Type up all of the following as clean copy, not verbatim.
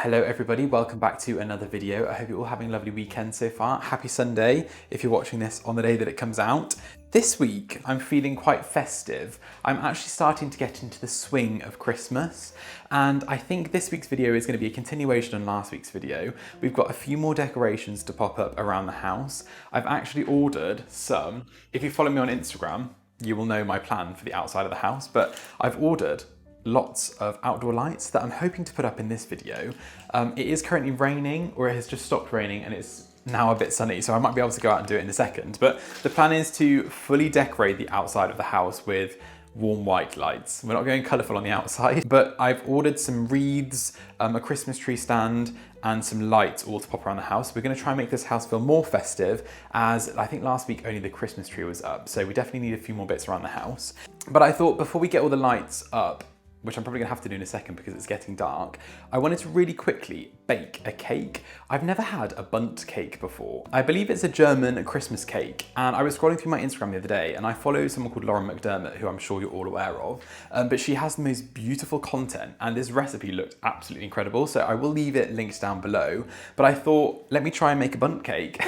Hello everybody, welcome back to another video. I hope you're all having a lovely weekend so far. Happy Sunday if you're watching this on the day that it comes out. This week I'm feeling quite festive. I'm actually starting to get into the swing of Christmas, and I think this week's video is going to be a continuation on last week's video. We've got a few more decorations to pop up around the house. I've actually ordered some. If you follow me on Instagram, you will know my plan for the outside of the house, but I've ordered lots of outdoor lights that I'm hoping to put up in this video. It is currently raining, or it has just stopped raining and it's now a bit sunny, so I might be able to go out and do it in a second. But the plan is to fully decorate the outside of the house with warm white lights. We're not going colourful on the outside, but I've ordered some wreaths, a Christmas tree stand, and some lights all to pop around the house. We're going to try and make this house feel more festive, as I think last week only the Christmas tree was up, so we definitely need a few more bits around the house. But I thought before we get all the lights up, which I'm probably gonna have to do in a second because it's getting dark, I wanted to really quickly bake a cake. I've never had a bundt cake before. I believe it's a German Christmas cake, and I was scrolling through my Instagram the other day and I follow someone called Lauren McDermott, who I'm sure you're all aware of, but she has the most beautiful content and this recipe looked absolutely incredible, so I will leave it linked down below. But I thought, let me try and make a bundt cake.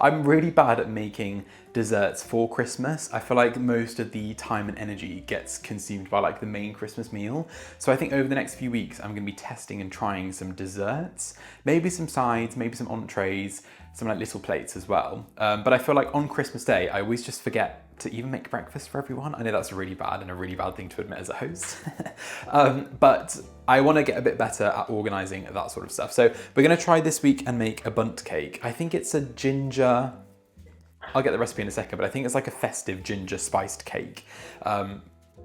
I'm really bad at making desserts for Christmas. I feel like most of the time and energy gets consumed by like the main Christmas meal. So I think over the next few weeks, I'm gonna be testing and trying some desserts, maybe some sides, maybe some entrees, some like little plates as well. But I feel like on Christmas Day, I always just forget to even make breakfast for everyone. I know that's really bad and a really bad thing to admit as a host. But I wanna get a bit better at organizing that sort of stuff. So we're gonna try this week and make a bundt cake. I think it's a ginger, I'll get the recipe in a second, but I think it's like a festive ginger spiced cake.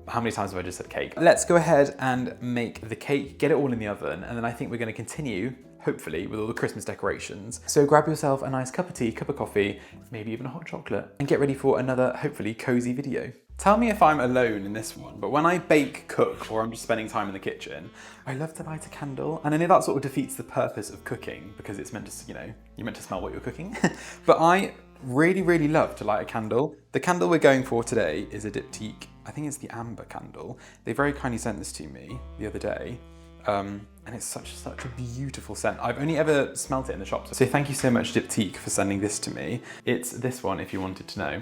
How many times have I just said cake? Let's go ahead and make the cake, get it all in the oven, and then I think we're gonna continue, hopefully, with all the Christmas decorations. So grab yourself a nice cup of tea, cup of coffee, maybe even a hot chocolate, and get ready for another, hopefully, cozy video. Tell me if I'm alone in this one, but when I bake, cook, or I'm just spending time in the kitchen, I love to light a candle. And I know that sort of defeats the purpose of cooking because it's meant to, you're meant to smell what you're cooking. But I really love to light a candle. The candle we're going for today is a diptyque. I think it's the amber candle. They very kindly sent this to me the other day. And it's such a beautiful scent. I've only ever smelt it in the shops. So thank you so much, Diptyque, for sending this to me. It's this one, if you wanted to know.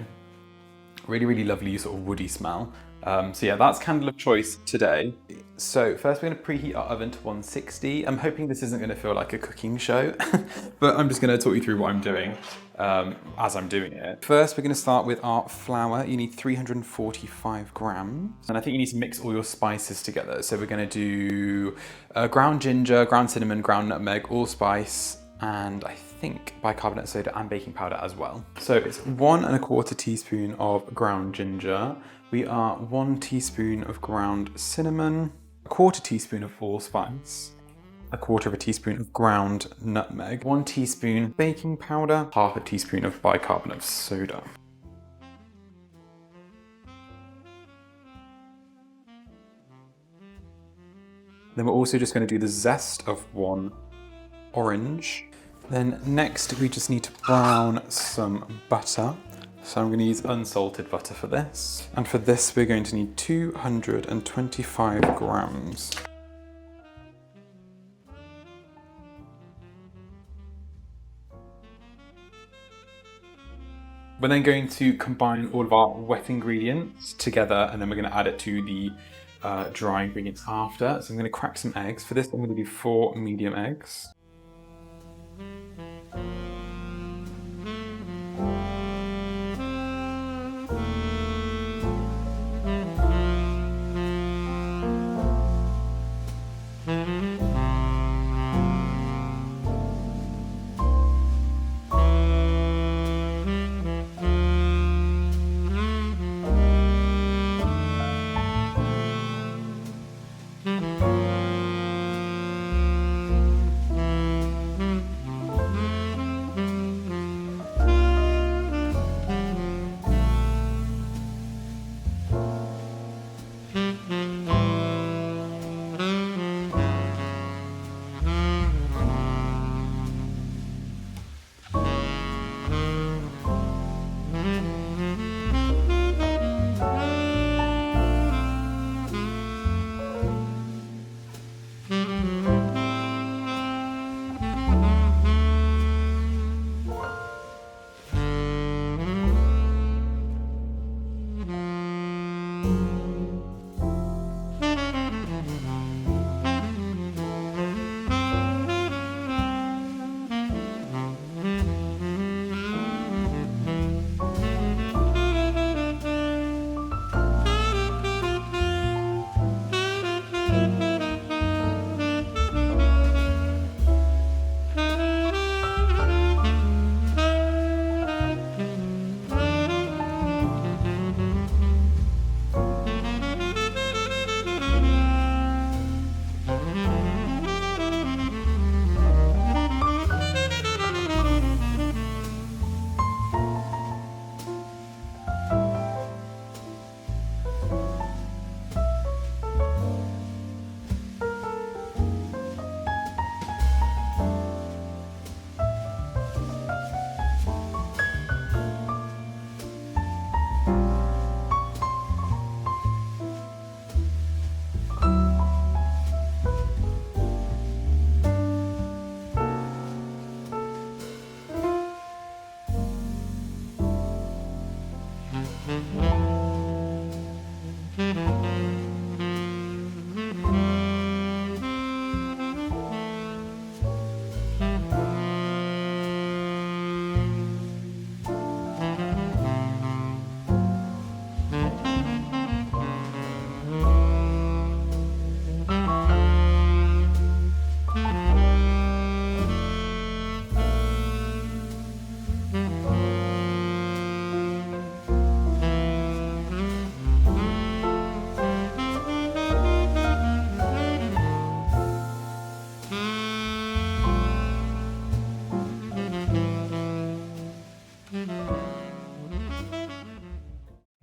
Really lovely sort of woody smell. So yeah, that's candle of choice today. So first we're gonna preheat our oven to 160. I'm hoping this isn't gonna feel like a cooking show, but I'm just gonna talk you through what I'm doing as I'm doing it. First, we're gonna start with our flour. You need 345 grams. And I think you need to mix all your spices together. So we're gonna do ground ginger, ground cinnamon, ground nutmeg, allspice, and I think bicarbonate soda and baking powder as well. So it's 1 1/4 teaspoon of ground ginger. We are 1 teaspoon of ground cinnamon, 1/4 teaspoon of allspice, 1/4 teaspoon of ground nutmeg, 1 teaspoon baking powder, 1/2 teaspoon of bicarbonate soda. Then we're also just going to do the zest of 1 orange. Then next we just need to brown some butter. So I'm going to use unsalted butter for this. And for this we're going to need 225 grams. We're then going to combine all of our wet ingredients together, and then we're going to add it to the dry ingredients after. So I'm going to crack some eggs. For this I'm going to do 4 medium eggs.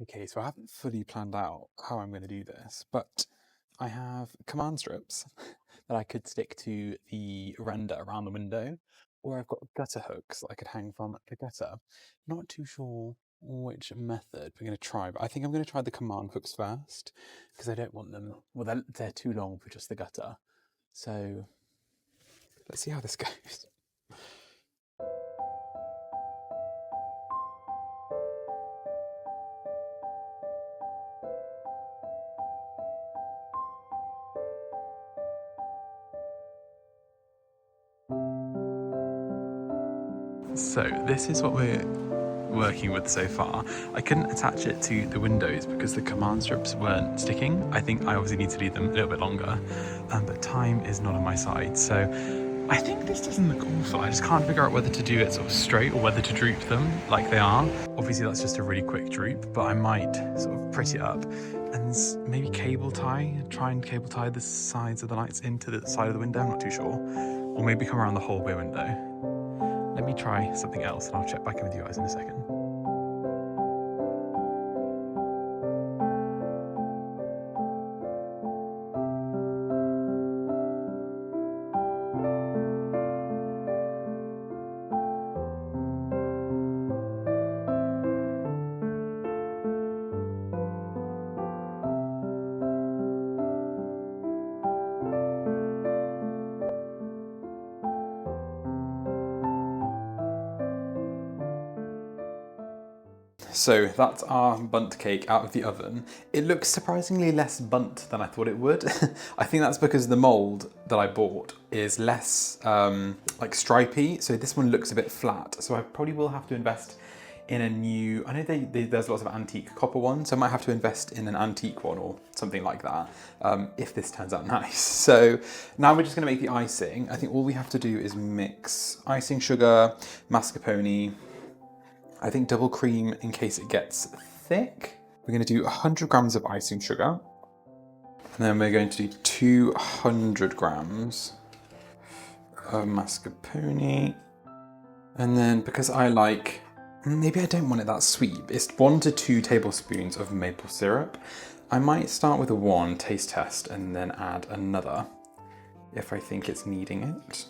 Okay, so I haven't fully planned out how I'm going to do this, but I have command strips that I could stick to the render around the window, or I've got gutter hooks that I could hang from the gutter. Not too sure which method we're going to try, but I think I'm going to try the command hooks first, because I don't want them, well, they're too long for just the gutter. So let's see how this goes. So this is what we're working with so far. I couldn't attach it to the windows because the command strips weren't sticking. I think I obviously need to leave them a little bit longer, but time is not on my side. So I think this doesn't look awful. I just can't figure out whether to do it sort of straight or whether to droop them like they are. Obviously that's just a really quick droop, but I might sort of pretty it up and maybe try and cable tie the sides of the lights into the side of the window. I'm not too sure. Or maybe come around the whole bay window. Let me try something else and I'll check back in with you guys in a second. So that's our bundt cake out of the oven. It looks surprisingly less bundt than I thought it would. I think that's because the mold that I bought is less like stripy, so this one looks a bit flat. So I probably will have to invest in a new, I know there's lots of antique copper ones, so I might have to invest in an antique one or something like that if this turns out nice. So now we're just gonna make the icing. I think all we have to do is mix icing sugar, mascarpone, I think double cream in case it gets thick. We're going to do 100 grams of icing sugar. And then we're going to do 200 grams of mascarpone. And then because I like, maybe I don't want it that sweet, it's 1 to 2 tablespoons of maple syrup. I might start with a 1 taste test and then add another if I think it's needing it.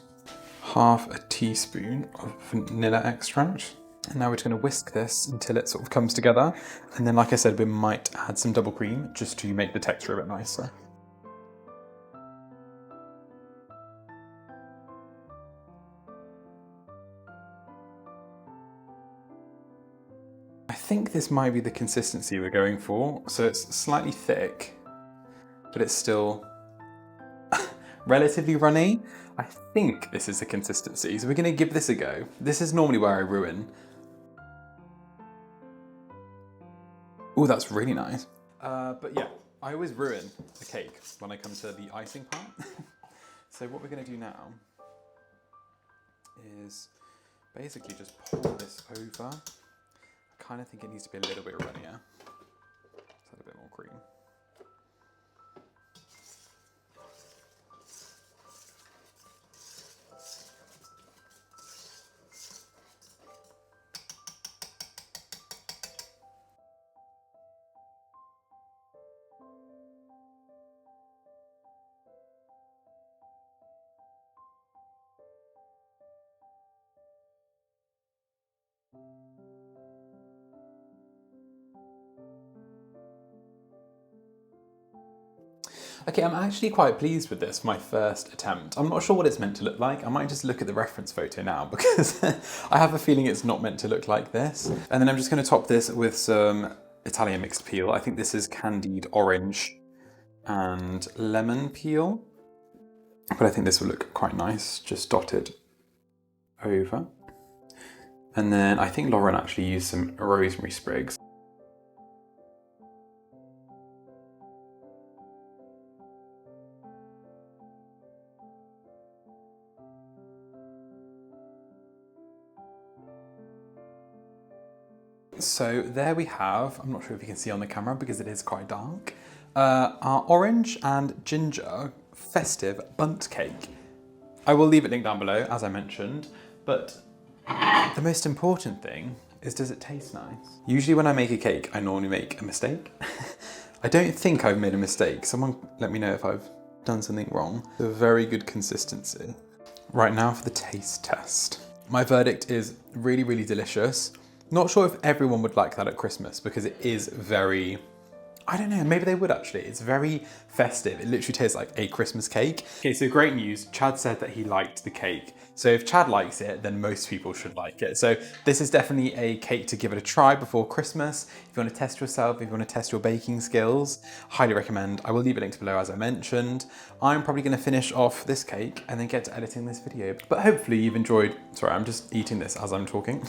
Half a teaspoon of vanilla extract. And now we're just going to whisk this until it sort of comes together. And then, like I said, we might add some double cream just to make the texture a bit nicer. I think this might be the consistency we're going for. So it's slightly thick, but it's still relatively runny. I think this is the consistency. So we're going to give this a go. This is normally where I ruin. Oh, that's really nice. But yeah, I always ruin the cake when I come to the icing part. So what we're going to do now is basically just pour this over. I kind of think it needs to be a little bit runnier. Let's add a bit more cream. Okay, I'm actually quite pleased with this, my first attempt. I'm not sure what it's meant to look like. I might just look at the reference photo now because I have a feeling it's not meant to look like this. And then I'm just going to top this with some Italian mixed peel. I think this is candied orange and lemon peel, but I think this will look quite nice, just dotted over. And then I think Lauren actually used some rosemary sprigs. So there we have, I'm not sure if you can see on the camera because it is quite dark, our orange and ginger festive bundt cake. I will leave it linked down below, as I mentioned, but the most important thing is, does it taste nice? Usually when I make a cake, I normally make a mistake. I don't think I've made a mistake. Someone let me know if I've done something wrong. A very good consistency. Right now for the taste test. My verdict is really, really delicious. Not sure if everyone would like that at Christmas because it is very, I don't know, maybe they would actually. It's very festive. It literally tastes like a Christmas cake. Okay, so great news. Chad said that he liked the cake. So if Chad likes it, then most people should like it. So this is definitely a cake to give it a try before Christmas. If you want to test yourself, if you want to test your baking skills, highly recommend. I will leave it linked below as I mentioned. I'm probably going to finish off this cake and then get to editing this video. But hopefully you've enjoyed, sorry, I'm just eating this as I'm talking.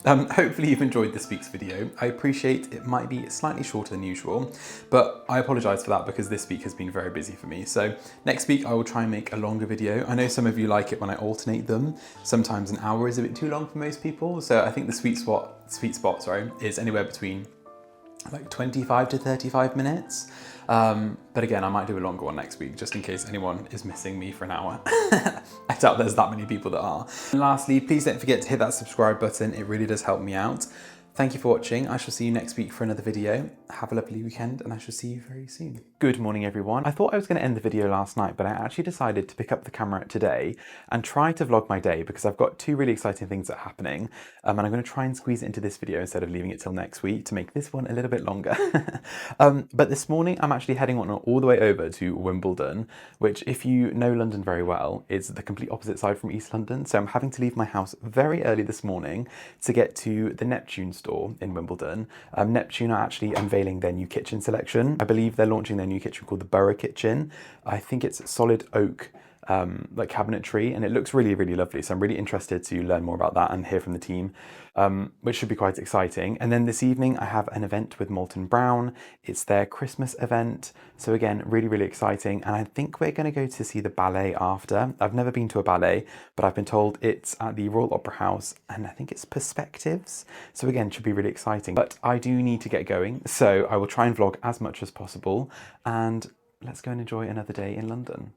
Hopefully you've enjoyed this week's video. I appreciate it might be slightly shorter than usual, but I apologize for that because this week has been very busy for me. So next week I will try and make a longer video. I know some of you like it when I alternate them. Sometimes an hour is a bit too long for most people. So I think the sweet spot, is anywhere between like 25 to 35 minutes. But again, I might do a longer one next week just in case anyone is missing me for an hour. I doubt there's that many people that are. And lastly, please don't forget to hit that subscribe button. It really does help me out. Thank you for watching. I shall see you next week for another video. Have a lovely weekend and I shall see you very soon. Good morning, everyone. I thought I was going to end the video last night, but I actually decided to pick up the camera today and try to vlog my day because I've got two really exciting things that are happening. And I'm going to try and squeeze it into this video instead of leaving it till next week to make this one a little bit longer. But this morning, I'm actually heading on all the way over to Wimbledon, which if you know London very well, is the complete opposite side from East London. So I'm having to leave my house very early this morning to get to the Neptune store in Wimbledon. Neptune are actually unveiling their new kitchen selection. I believe they're launching their new kitchen called the Borough Kitchen. I think it's solid oak like cabinetry, and it looks really, really lovely. So I'm really interested to learn more about that and hear from the team, which should be quite exciting. And then this evening I have an event with Molton Brown. It's their Christmas event. So again, really, really exciting. And I think we're going to go to see the ballet after. I've never been to a ballet, but I've been told it's at the Royal Opera House and I think it's Perspectives. So again, should be really exciting. But I do need to get going. So I will try and vlog as much as possible and let's go and enjoy another day in London.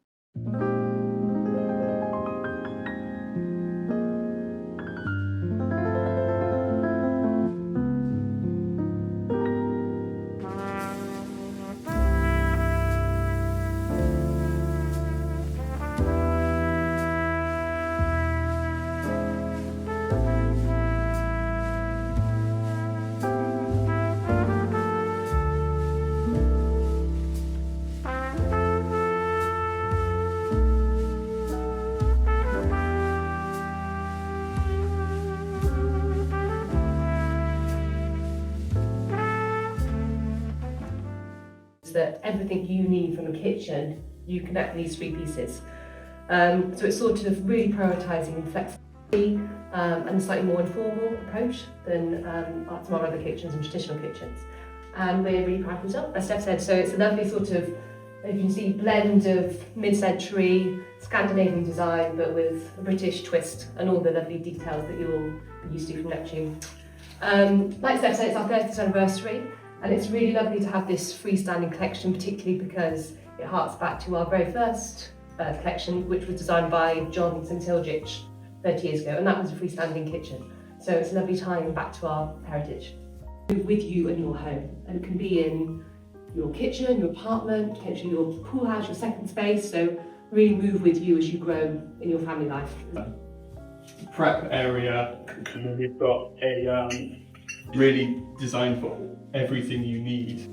That everything you need from a kitchen, you connect these three pieces. So it's sort of really prioritising flexibility and a slightly more informal approach than some of our other kitchens and traditional kitchens. And we're really proud of the result, as Steph said. So it's a lovely sort of, you can see, blend of mid-century Scandinavian design, but with a British twist and all the lovely details that you'll be used to from Neptune. Like Steph said, it's our 30th anniversary. And it's really lovely to have this freestanding collection, particularly because it harks back to our very first collection, which was designed by John St Hilgich 30 years ago, and that was a freestanding kitchen. So it's a lovely tying back to our heritage. With you and your home, and it can be in your kitchen, your apartment, potentially your pool house, your second space, so really move with you as you grow in your family life. Prep area, and then we've got a really designed for everything you need.